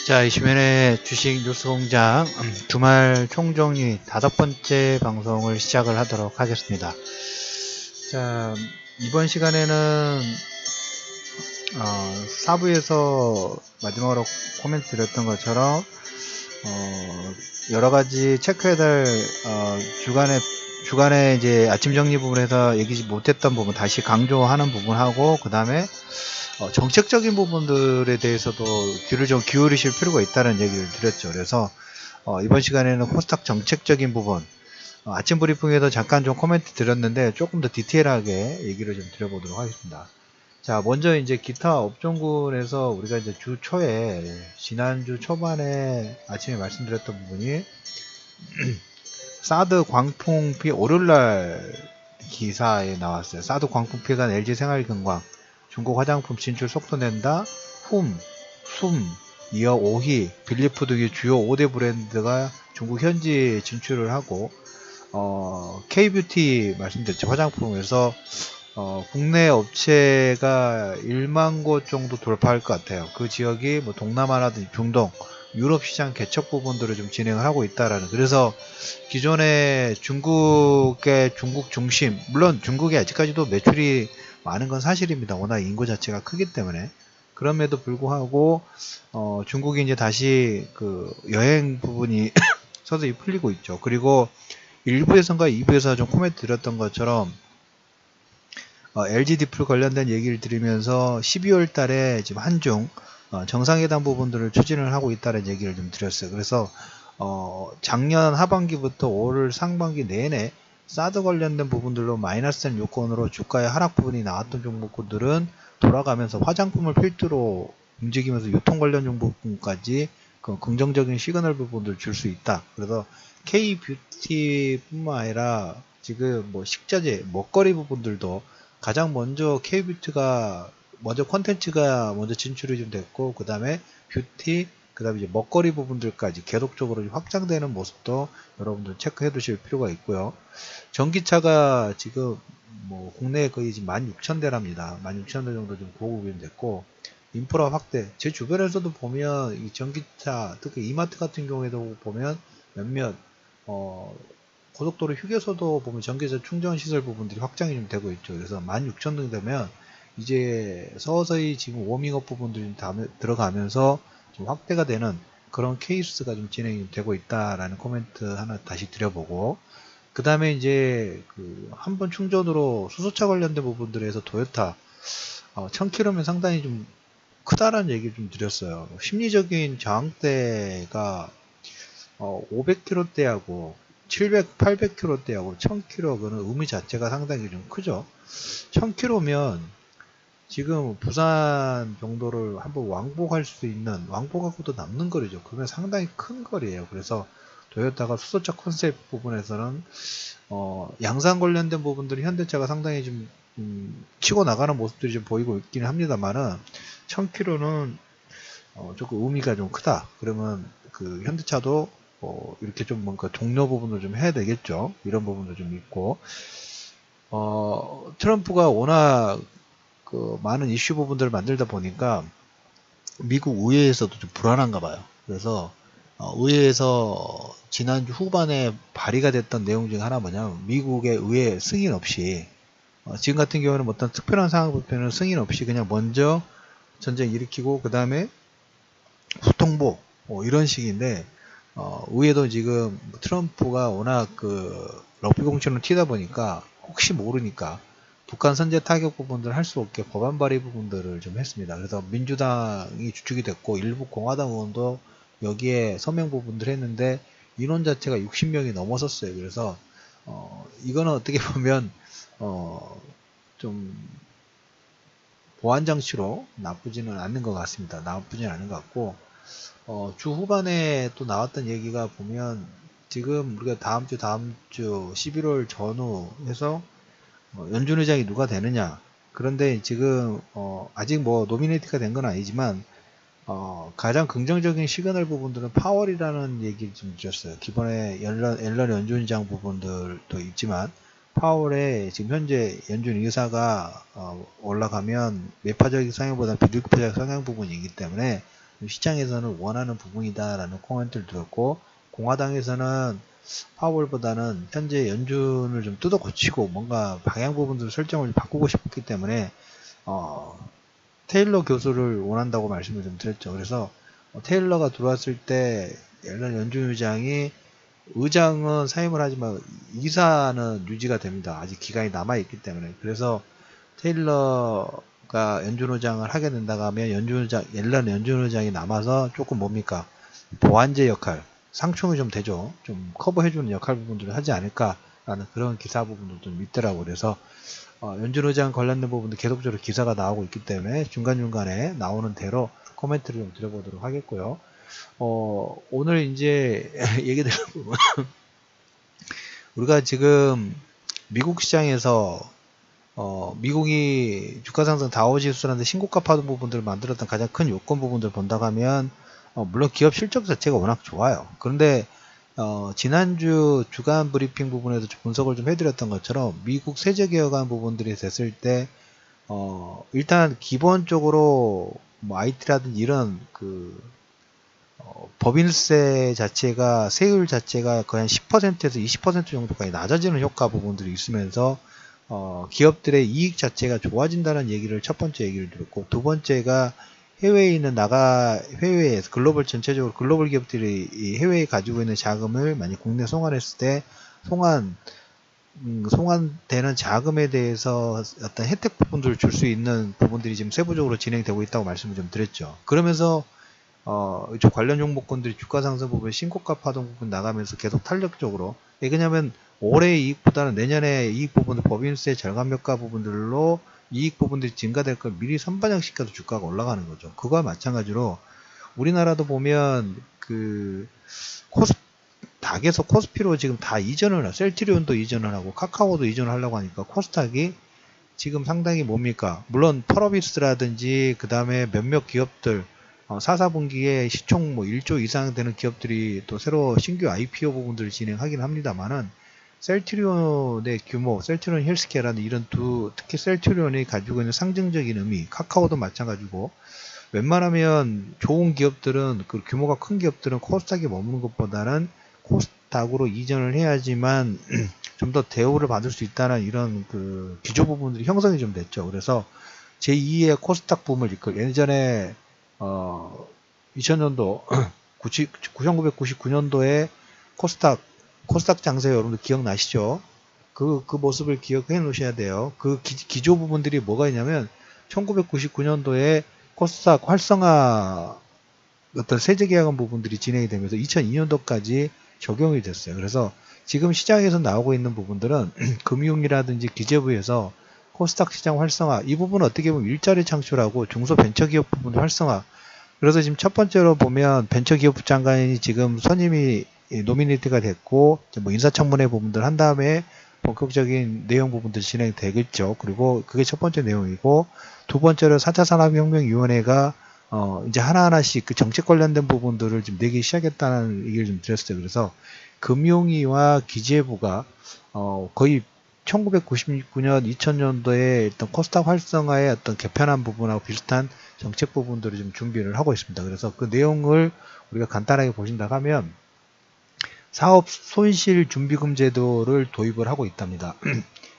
자, 이시면의 주식 뉴스 공장 주말 총정리 5번째 방송을 시작을 하도록 하겠습니다. 자, 이번 시간에는 4부에서 마지막으로 코멘트 드렸던 것처럼 여러 가지 체크해야 될 주간에 이제 아침 정리 부분에서 얘기지 못했던 부분 다시 강조하는 부분하고, 그 다음에 정책적인 부분들에 대해서도 귀를 좀 기울이실 필요가 있다는 얘기를 드렸죠. 그래서 이번 시간에는 코스닥 정책적인 부분, 아침 브리핑에도 잠깐 좀 코멘트 드렸는데 조금 더 디테일하게 얘기를 좀 드려보도록 하겠습니다. 자, 먼저 이제 기타 업종군에서 우리가 이제 주 초에, 지난주 초반에 아침에 말씀드렸던 부분이 사드 광풍피 월요일날 기사에 나왔어요. 사드 광풍피가 LG생활건강 중국 화장품 진출 속도 낸다. 숨, 이어 오희, 빌리푸드 등 주요 5대 브랜드가 중국 현지 진출을 하고, K뷰티 말씀드렸죠. 화장품에서 국내 업체가 1만 곳 정도 돌파할 것 같아요. 그 지역이 뭐 동남아라든지 중동, 유럽 시장 개척 부분들을 좀 진행을 하고 있다라는. 그래서 기존에 중국 중심, 물론 중국이 아직까지도 매출이 많은 건 사실입니다. 워낙 인구 자체가 크기 때문에. 그럼에도 불구하고 중국이 이제 다시 그 여행 부분이 서서히 풀리고 있죠. 그리고 1부에서인가 2부에서 좀 코멘트 드렸던 것처럼 LG 디플 관련된 얘기를 드리면서 12월 달에 지금 한중 정상회담 부분들을 추진을 하고 있다는 얘기를 좀 드렸어요. 그래서 작년 하반기부터 올 상반기 내내 사드 관련된 부분들로 마이너스된 요건으로 주가의 하락 부분이 나왔던 종목들은 돌아가면서 화장품을 필두로 움직이면서 유통 관련 종목까지 그 긍정적인 시그널 부분들을 줄 수 있다. 그래서 K뷰티뿐만 아니라 지금 뭐 식자재, 먹거리 부분들도 가장 먼저 K뷰티가 먼저 콘텐츠가 먼저 진출이 좀 됐고, 그 다음에 뷰티, 그 다음에 이제 먹거리 부분들까지 계속적으로 확장되는 모습도 여러분들 체크해 두실 필요가 있고요. 전기차가 지금 뭐 국내에 거의 지금 16,000대랍니다. 16,000대 정도 좀 보급이 됐고, 인프라 확대, 제 주변에서도 보면 이 전기차, 특히 이마트 같은 경우에도 보면 몇몇 고속도로 휴게소도 보면 전기차 충전 시설 부분들이 확장이 좀 되고 있죠. 그래서 16,000등 되면 이제 서서히 지금 워밍업 부분들이 들어가면서 좀 확대가 되는 그런 케이스가 좀 진행이 되고 있다라는 코멘트 하나 다시 드려보고, 그 다음에 이제 그 한 번 충전으로 수소차 관련된 부분들에서 토요타 1000km면 상당히 좀 크다라는 얘기를 좀 드렸어요. 심리적인 저항대가 500km대하고 700, 800km대하고 1000km, 그는 의미 자체가 상당히 좀 크죠. 1000km면 지금 부산 정도를 한번 왕복할 수 있는, 왕복하고도 남는 거리죠. 그러면 상당히 큰 거리예요. 그래서 토요타가 수소차 컨셉 부분에서는 양산 관련된 부분들이 현대차가 상당히 좀 치고 나가는 모습들이 좀 보이고 있기는 합니다만은 1000km는 조금 의미가 좀 크다. 그러면 그 현대차도 이렇게 좀 뭔가 동료 부분을 좀 해야 되겠죠. 이런 부분도 좀 있고, 트럼프가 워낙 그 많은 이슈 부분들을 만들다 보니까 미국 의회에서도 좀 불안한가 봐요. 그래서 의회에서 지난주 후반에 발의가 됐던 내용 중에 하나 뭐냐면, 미국의 의회 승인 없이 지금 같은 경우는 어떤 특별한 상황 불편은 승인 없이 그냥 먼저 전쟁 일으키고 그 다음에 후통보 이런 식인데, 의회도 지금 트럼프가 워낙 그 럭비 공처럼 튀다 보니까 혹시 모르니까 북한 선제 타격 부분들을 할 수 없게 법안 발의 부분들을 좀 했습니다. 그래서 민주당이 주축이 됐고 일부 공화당 의원도 여기에 서명 부분들 했는데 인원 자체가 60명이 넘어섰어요. 그래서 이거는 어떻게 보면 좀 보안 장치로 나쁘지는 않는 것 같습니다. 나쁘지는 않은 것 같고, 주 후반에 또 나왔던 얘기가 보면 지금 우리가 다음 주 11월 전후 해서 연준 의장이 누가 되느냐. 그런데 지금 아직 뭐 노미네이트가 된 건 아니지만 가장 긍정적인 시그널 부분들은 파월이라는 얘기를 좀 드렸어요. 기본에 앨런 연준 의장 부분들도 있지만 파월의 지금 현재 연준 의사가 올라가면 매파적인 성향보다 비둘기파적 성향 부분이기 때문에 시장에서는 원하는 부분이다라는 코멘트를 들었고, 공화당에서는 파월보다는 현재 연준을 좀 뜯어 고치고 뭔가 방향 부분들 설정을 바꾸고 싶기 때문에 테일러 교수를 원한다고 말씀을 좀 드렸죠. 그래서 테일러가 들어왔을 때 옐런 연준 의장이 의장은 사임을 하지만 이사는 유지가 됩니다. 아직 기간이 남아 있기 때문에. 그래서 테일러가 연준 의장을 하게 된다고 하면 옐런 연준 의장이 남아서 조금 뭡니까? 보완제 역할, 상충이 좀 되죠. 좀 커버해주는 역할 부분들을 하지 않을까라는 그런 기사 부분들도 좀 있더라고요. 그래서 연준 의장 관련된 부분도 계속적으로 기사가 나오고 있기 때문에 중간중간에 나오는 대로 코멘트를 좀 드려보도록 하겠고요. 오늘 이제 얘기 드릴 부분 우리가 지금 미국 시장에서 미국이 주가 상승 다우지수라는 신고가 파동 부분들을 만들었던 가장 큰 요건 부분들을 본다고 하면 물론 기업 실적 자체가 워낙 좋아요. 그런데 지난주 주간 브리핑 부분에서 분석을 좀 해드렸던 것처럼 미국 세제 개혁안 부분들이 됐을 때 일단 기본적으로 뭐 IT라든지 이런 법인세 자체가 세율 자체가 거의 한 10%에서 20% 정도까지 낮아지는 효과 부분들이 있으면서 기업들의 이익 자체가 좋아진다는 얘기를 첫 번째 얘기를 들었고, 두 번째가 해외에 있는 해외에서 전체적으로 글로벌 기업들이 이 해외에 가지고 있는 자금을 만약 국내 송환했을 때 송환되는 자금에 대해서 어떤 혜택 부분들을 줄 수 있는 부분들이 지금 세부적으로 진행되고 있다고 말씀을 좀 드렸죠. 그러면서 이쪽 관련 종목군들이 주가 상승 부분, 신고가 파동 부분 나가면서 계속 탄력적으로, 왜냐하면 올해 이익보다는 내년에 이익 부분들, 법인세 절감 효과 부분들로 이익 부분들이 증가될 걸 미리 선반영시켜서 주가가 올라가는 거죠. 그거와 마찬가지로 우리나라도 보면 닥에서 코스피로 지금 다 셀트리온도 이전을 하고 카카오도 이전을 하려고 하니까 코스닥이 지금 상당히 뭡니까? 물론 펄어비스라든지 그 다음에 몇몇 기업들 4, 4분기에 시총 뭐 1조 이상 되는 기업들이 또 새로 신규 IPO 부분들을 진행하긴 합니다만은 셀트리온의 규모, 셀트리온 헬스케어라는 이런 특히 셀트리온이 가지고 있는 상징적인 의미, 카카오도 마찬가지고 웬만하면 좋은 기업들은 규모가 큰 기업들은 코스닥에 머무는 것보다는 코스닥으로 이전을 해야지만 좀 더 대우를 받을 수 있다는 이런 기조 부분들이 형성이 좀 됐죠. 그래서 제2의 코스닥 붐을 예전에 2000년도 1999년도에 코스닥 장세 여러분들 기억나시죠? 그 모습을 기억해 놓으셔야 돼요. 기조 부분들이 뭐가 있냐면 1999년도에 코스닥 활성화 어떤 세제 계약한 부분들이 진행이 되면서 2002년도까지 적용이 됐어요. 그래서 지금 시장에서 나오고 있는 부분들은 금융이라든지 기재부에서 코스닥 시장 활성화, 이 부분은 어떻게 보면 일자리 창출하고 중소벤처기업 부분 활성화. 그래서 지금 첫 번째로 보면 벤처기업부 장관이 지금 선임이 노미네이트가 됐고, 뭐 인사청문회 부분들 한 다음에 본격적인 내용 부분들 진행되겠죠. 그리고 그게 첫 번째 내용이고, 두 번째로 4차 산업혁명위원회가 이제 하나하나씩 정책 관련된 부분들을 지금 내기 시작했다는 얘기를 좀 드렸어요. 그래서 금융위와 기재부가 거의 1999년, 2000년도에 일단 코스닥 활성화의 어떤 개편한 부분하고 비슷한 정책 부분들을 좀 준비를 하고 있습니다. 그래서 그 내용을 우리가 간단하게 보신다고 하면 사업 손실 준비금 제도를 도입을 하고 있답니다.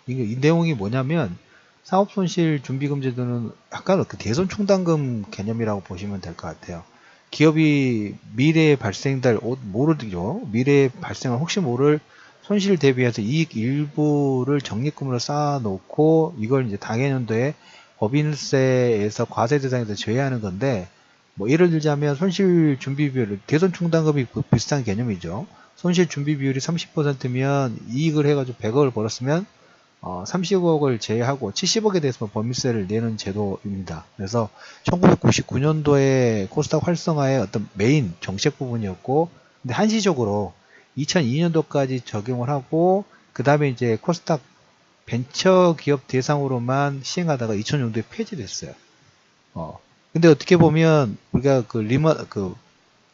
이 내용이 뭐냐면 사업 손실 준비금 제도는 약간 대손 충당금 개념이라고 보시면 될 것 같아요. 기업이 미래에 발생될 모르죠. 미래에 발생할 혹시 모를 손실 대비해서 이익 일부를 적립금으로 쌓아놓고 이걸 이제 당해년도에 법인세에서 과세 대상에서 제외하는 건데, 뭐 예를 들자면 손실 준비 비율, 대손 충당금이 비슷한 개념이죠. 손실 준비 비율이 30%면 이익을 해가지고 100억을 벌었으면 30억을 제외하고 70억에 대해서 법인세를 내는 제도입니다. 그래서 1999년도에 코스닥 활성화의 어떤 메인 정책 부분이었고, 근데 한시적으로 2002년도까지 적용을 하고 그 다음에 이제 코스닥 벤처기업 대상으로만 시행하다가 2000년도에 폐지됐어요. 근데 어떻게 보면 우리가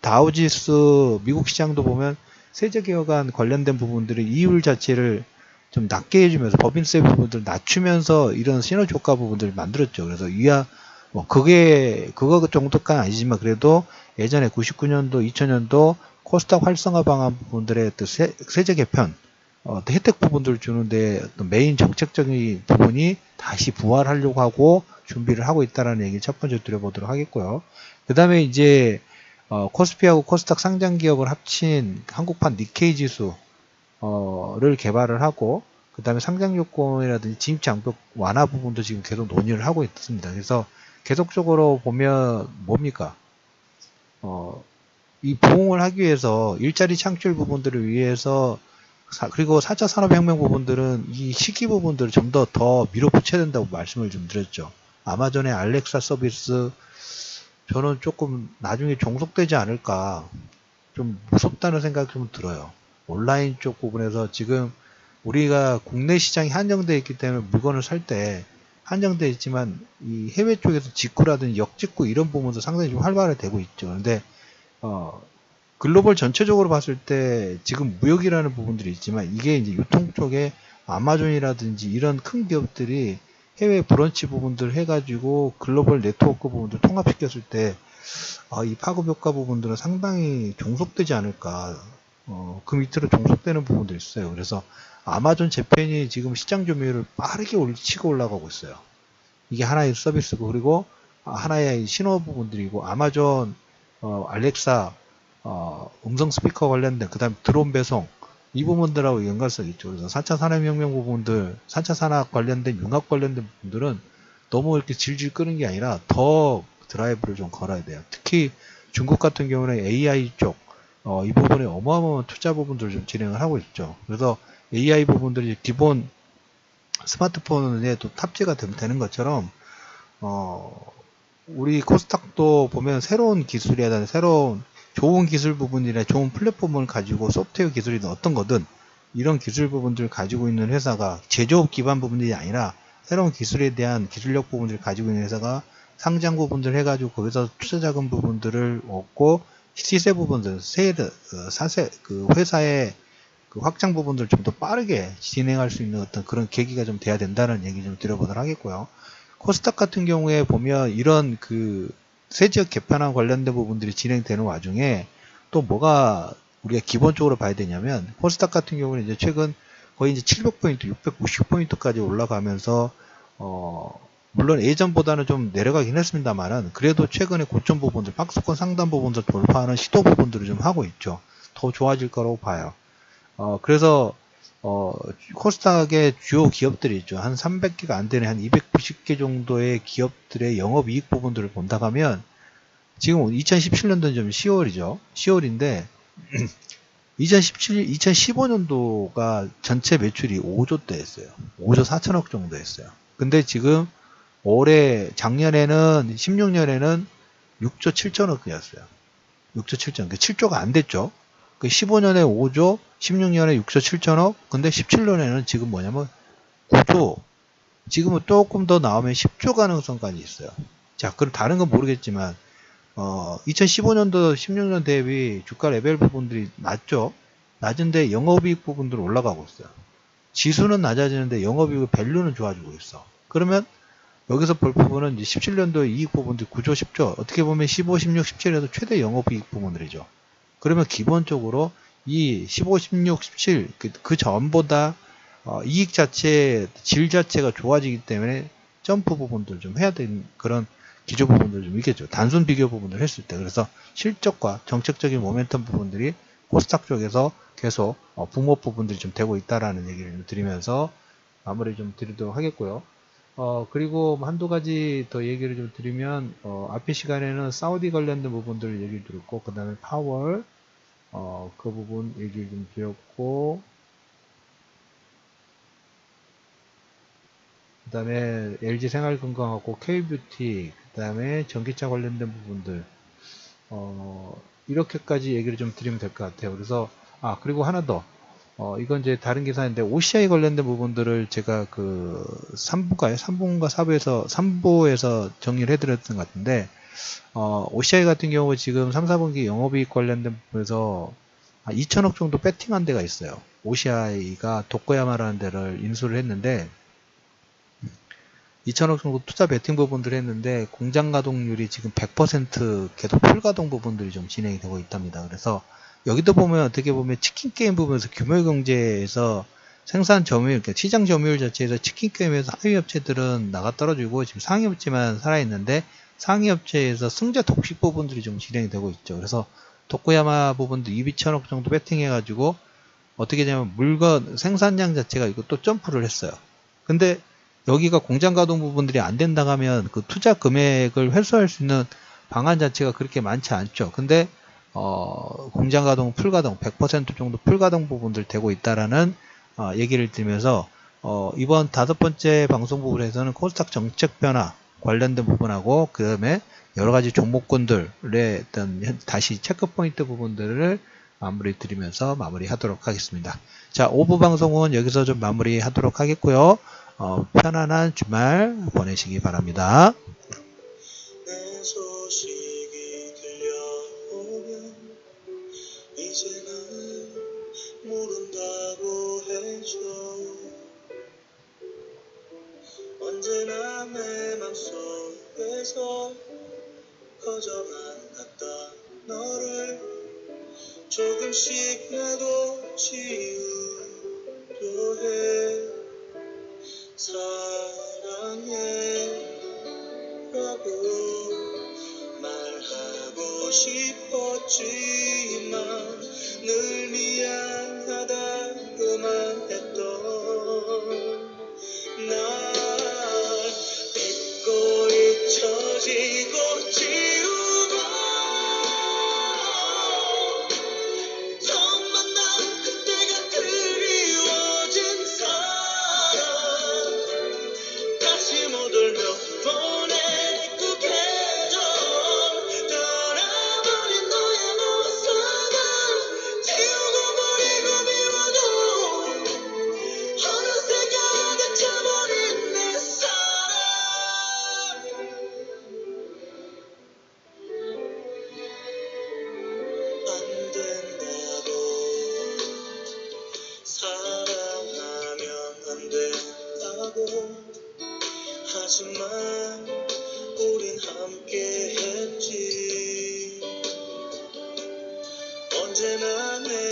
다우지수 미국 시장도 보면 세제 개혁안 관련된 부분들의 이율 자체를 좀 낮게 해주면서 법인세 부분들을 낮추면서 이런 시너지 효과 부분들을 만들었죠. 그래서 위와 뭐 그거 정도까지 아니지만 그래도 예전에 99년도, 2000년도 코스닥 활성화 방안 부분들의 또 세제 개편, 또 혜택 부분들을 주는데 어떤 메인 정책적인 부분이 다시 부활하려고 하고 준비를 하고 있다는 얘기를 첫 번째 드려보도록 하겠고요. 그 다음에 이제 코스피하고 코스닥 상장 기업을 합친 한국판 니케이 지수를 개발을 하고 그 다음에 상장 요건이라든지 진입 장벽 완화 부분도 지금 계속 논의를 하고 있습니다. 그래서 계속적으로 보면 뭡니까? 이 부흥을 하기 위해서 일자리 창출 부분들을 위해서 그리고 4차 산업혁명 부분들은 이 시기 부분들을 좀 더 밀어붙여야 된다고 말씀을 좀 드렸죠. 아마존의 알렉사 서비스 저는 조금 나중에 종속되지 않을까 좀 무섭다는 생각이 좀 들어요. 온라인 쪽 부분에서 지금 우리가 국내 시장이 한정되어 있기 때문에 물건을 살 때 한정되어 있지만 이 해외 쪽에서 직구라든지 역직구 이런 부분도 상당히 좀 활발화되고 있죠. 근데 글로벌 전체적으로 봤을 때 지금 무역이라는 부분들이 있지만 이게 이제 유통 쪽에 아마존이라든지 이런 큰 기업들이 해외 브런치 부분들 해가지고 글로벌 네트워크 부분들 통합시켰을 때 이 파급 효과 부분들은 상당히 종속되지 않을까. 그 밑으로 종속되는 부분도 있어요. 그래서 아마존 재팬이 지금 시장 점유율을 빠르게 치고 올라가고 있어요. 이게 하나의 서비스고 그리고 하나의 신호 부분들이고 아마존 알렉사 음성 스피커 관련된 그 다음에 드론 배송 이 부분들하고 연관성이 있죠. 그래서 4차 산업혁명 부분들 4차 산업 관련된 융합 관련된 부분들은 너무 이렇게 질질 끄는 게 아니라 더 드라이브를 좀 걸어야 돼요. 특히 중국 같은 경우는 AI 쪽 이 부분에 어마어마한 투자 부분들을 좀 진행을 하고 있죠. 그래서 AI 부분들이 기본 스마트폰에 또 탑재가 되는 것처럼 우리 코스닥도 보면 새로운 기술이나 새로운 좋은 기술 부분이나 좋은 플랫폼을 가지고 소프트웨어 기술이든 어떤 거든 이런 기술 부분들을 가지고 있는 회사가 제조업 기반 부분들이 아니라 새로운 기술에 대한 기술력 부분들을 가지고 있는 회사가 상장 부분들 해가지고 거기서 투자 자금 부분들을 얻고 시세 부분들, 사세, 그 회사의 그 확장 부분들을 좀 더 빠르게 진행할 수 있는 어떤 그런 계기가 좀 돼야 된다는 얘기 좀 드려보도록 하겠고요. 코스닥 같은 경우에 보면 이런 그 세지역 개편과 관련된 부분들이 진행되는 와중에 또 뭐가 우리가 기본적으로 봐야 되냐면 코스닥 같은 경우는 이제 최근 거의 이제 700포인트, 690포인트까지 올라가면서 물론 예전보다는 좀 내려가긴 했습니다만은 그래도 최근에 고점 부분들, 박스권 상단 부분들 돌파하는 시도 부분들을 좀 하고 있죠. 더 좋아질 거라고 봐요. 그래서 코스닥의 주요 기업들이 있죠. 한 300개가 안 되는 한 290개 정도의 기업들의 영업이익 부분들을 본다고 하면 지금 2017년도는 좀 10월이죠. 10월인데 2015년도가 전체 매출이 5조 대였어요. 5조 4천억 정도 했어요. 근데 지금 작년에는 16년에는 6조 7천억이었어요. 6조 7천억. 7조가 안 됐죠. 15년에 5조, 16년에 6조 7천억, 근데 17년에는 지금 뭐냐면 9조, 지금은 조금 더 나오면 10조 가능성까지 있어요. 자, 그럼 다른 건 모르겠지만, 2015년도, 16년 대비 주가 레벨 부분들이 낮죠? 낮은데 영업이익 부분들 올라가고 있어요. 지수는 낮아지는데 영업이익 밸류는 좋아지고 있어. 그러면 여기서 볼 부분은 이제 17년도 이익 부분들 9조, 10조, 어떻게 보면 15, 16, 17에서 최대 영업이익 부분들이죠. 그러면 기본적으로 이 15, 16, 17, 그 전보다 이익 자체, 질 자체가 좋아지기 때문에 점프 부분들 좀 해야 되는 그런 기조 부분들 좀 있겠죠. 단순 비교 부분을 했을 때. 그래서 실적과 정책적인 모멘텀 부분들이 코스닥 쪽에서 계속 붐업 부분들이 좀 되고 있다라는 얘기를 좀 드리면서 마무리 좀 드리도록 하겠고요. 그리고 한두 가지 더 얘기를 좀 드리면, 앞의 시간에는 사우디 관련된 부분들을 얘기를 드렸고, 그 다음에 파월, 그 부분 얘기를 좀 드렸고, 그 다음에 LG 생활건강하고 K뷰티, 그 다음에 전기차 관련된 부분들, 이렇게까지 얘기를 좀 드리면 될 것 같아요. 그래서, 그리고 하나 더, 이건 이제 다른 기사인데, OCI 관련된 부분들을 제가 그 3부인가 4부에서, 3부에서 정리를 해드렸던 것 같은데, OCI 같은 경우 지금 3, 4분기 영업이익 관련된 부분에서 2천억 정도 배팅한 데가 있어요. OCI가 도코야마라는 데를 인수를 했는데, 2천억 정도 투자 베팅 부분들 했는데 공장 가동률이 지금 100% 계속 풀가동 부분들이 좀 진행이 되고 있답니다. 그래서 여기도 보면 어떻게 보면 치킨 게임 부분에서 규모 경제에서 생산 점유율, 그러니까 시장 점유율 자체에서 치킨 게임에서 하위 업체들은 나가 떨어지고 지금 상위 업체만 살아있는데 상위 업체에서 승자 독식 부분들이 좀 진행이 되고 있죠. 그래서 도코야마 부분도 2천억 정도 베팅해가지고 어떻게 되냐면 물건 생산량 자체가 이거 또 점프를 했어요. 근데 여기가 공장 가동 부분들이 안 된다 하면 그 투자 금액을 회수할 수 있는 방안 자체가 그렇게 많지 않죠. 근데 공장 가동, 풀가동 100% 정도 풀가동 부분들 되고 있다라는 얘기를 들으면서 이번 5번째 방송 부분에서는 코스닥 정책 변화 관련된 부분하고 그 다음에 여러 가지 종목군들의 어떤 다시 체크 포인트 부분들을 마무리 드리면서 마무리하도록 하겠습니다. 자, 5부 방송은 여기서 좀 마무리하도록 하겠고요. 편안한 주말 보내시기 바랍니다. 내 소식이 들려오면 이제는 모른다고 해줘. 언제나 내 맘속에서 커져만 갔다 너를 조금씩 나도 지우려 해. 사랑해 라고 말하고 싶었지만 늘 미안하다고만 했던 날 잊고 잊혀지고 지우고 처음 만난 그때가 그리워진 사람 다시 못 올 몇 번의 그 계절 떠나버린 너의 모습을 지우고 버리고 미워도 어느새 가득 차버린 내 사랑 안 된다고 사랑하면 안 된다고 하지만 우린 함께 했지. 언제나 내